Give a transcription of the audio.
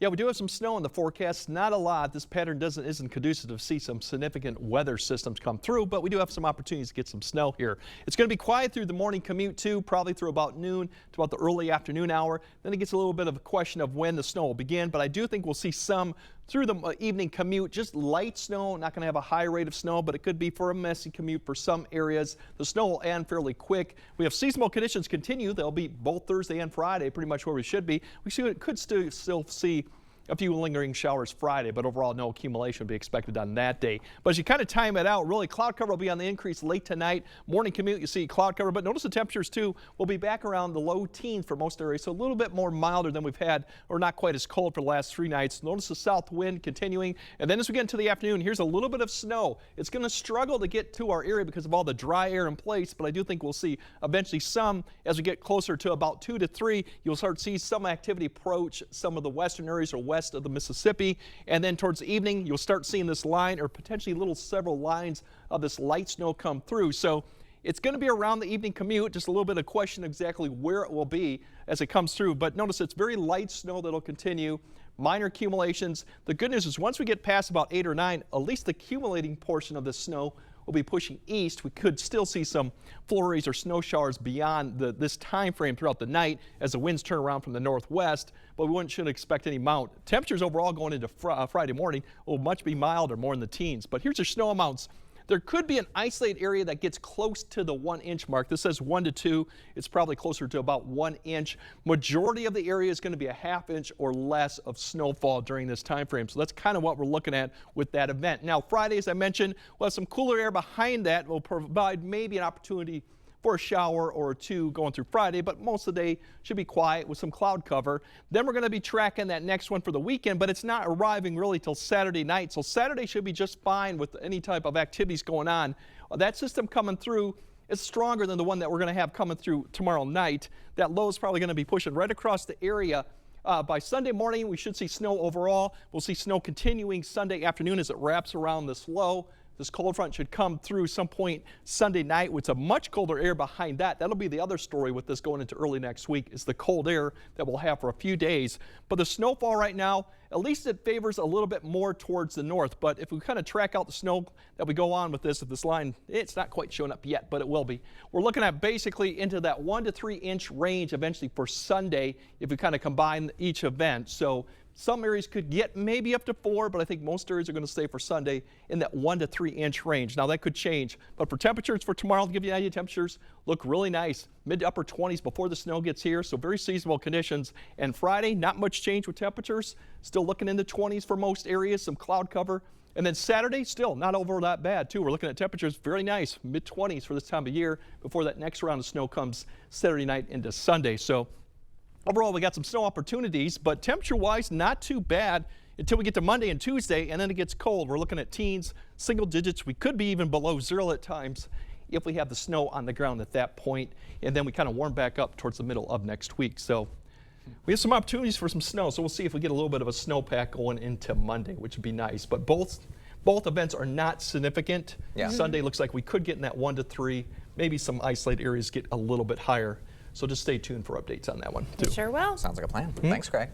Yeah, we do have some snow in the forecast. Not a lot. This pattern isn't conducive to see some significant weather systems come through, but we do have some opportunities to get some snow here. It's going to be quiet through the morning commute too, probably through about noon to about the early afternoon hour. Then it gets a little bit of a question of when the snow will begin, but I do think we'll see some through the evening commute. Just light snow, not going to have a high rate of snow, but it could be for a messy commute for some areas. The snow will end fairly quick. We have seasonal conditions continue. They'll be both Thursday and Friday, pretty much where we should be. We could still see a few lingering showers Friday, but overall no accumulation will be expected on that day. But as you kind of time it out, really cloud cover will be on the increase late tonight. Morning commute, you see cloud cover, but notice the temperatures too will be back around the low teens for most areas, so a little bit more milder than we've had, or not quite as cold for the last 3 nights. Notice the south wind continuing, and then as we get into the afternoon, here's a little bit of snow. It's going to struggle to get to our area because of all the dry air in place, but I do think we'll see eventually some as we get closer to about 2 to 3. You'll start to see some activity approach some of the western areas or west of the Mississippi, and then towards the evening you'll start seeing this line or potentially several lines of this light snow come through. So it's going to be around the evening commute, just a little bit of question exactly where it will be as it comes through, but notice it's very light snow that'll continue. Minor accumulations. The good news is once we get past about 8 or 9, at least the accumulating portion of the snow will be pushing east. We could still see some flurries or snow showers beyond this time frame throughout the night as the winds turn around from the northwest, but we shouldn't expect any amount. Temperatures overall going into Friday morning will much be milder, more in the teens. But here's your snow amounts. There could be an isolated area that gets close to the 1 inch mark. This says 1 to 2. It's probably closer to about 1 inch. Majority of the area is going to be a ½ inch or less of snowfall during this time frame. So that's kind of what we're looking at with that event. Now Friday, as I mentioned, we'll have some cooler air behind that. Will provide maybe an opportunity for a shower or two going through Friday, but most of the day should be quiet with some cloud cover. Then we're going to be tracking that next one for the weekend, but it's not arriving really till Saturday night. So Saturday should be just fine with any type of activities going on. That system coming through is stronger than the one that we're going to have coming through tomorrow night. That low is probably going to be pushing right across the area. By Sunday morning, we should see snow overall. We'll see snow continuing Sunday afternoon as it wraps around this low. This cold front should come through some point Sunday night with a much colder air behind that. That'll be the other story with this going into early next week is the cold air that we'll have for a few days. But the snowfall right now, at least it favors a little bit more towards the north. But if we kind of track out the snow that we go on with this line, it's not quite showing up yet, but it will be. We're looking at basically into that 1 to 3 inch range eventually for Sunday if we kind of combine each event. So some areas could get maybe up to 4, but I think most areas are going to stay for Sunday in that 1 to 3 inch range. Now that could change, but for temperatures for tomorrow, to give you an idea, temperatures look really nice, mid to upper 20s before the snow gets here, so very seasonable conditions. And Friday, not much change with temperatures, still looking in the 20s for most areas, some cloud cover. And then Saturday, still not over that bad too. We're looking at temperatures very nice, mid 20s for this time of year before that next round of snow comes Saturday night into Sunday. So overall, we got some snow opportunities, but temperature-wise, not too bad until we get to Monday and Tuesday, and then it gets cold. We're looking at teens, single digits. We could be even below 0 at times if we have the snow on the ground at that point, and then we kind of warm back up towards the middle of next week. So we have some opportunities for some snow, so we'll see if we get a little bit of a snowpack going into Monday, which would be nice. But both events are not significant. Yeah. Sunday looks like we could get in that 1 to 3, maybe some isolated areas get a little bit higher. So just stay tuned for updates on that one, too. You sure will. Sounds like a plan. Thanks, Craig.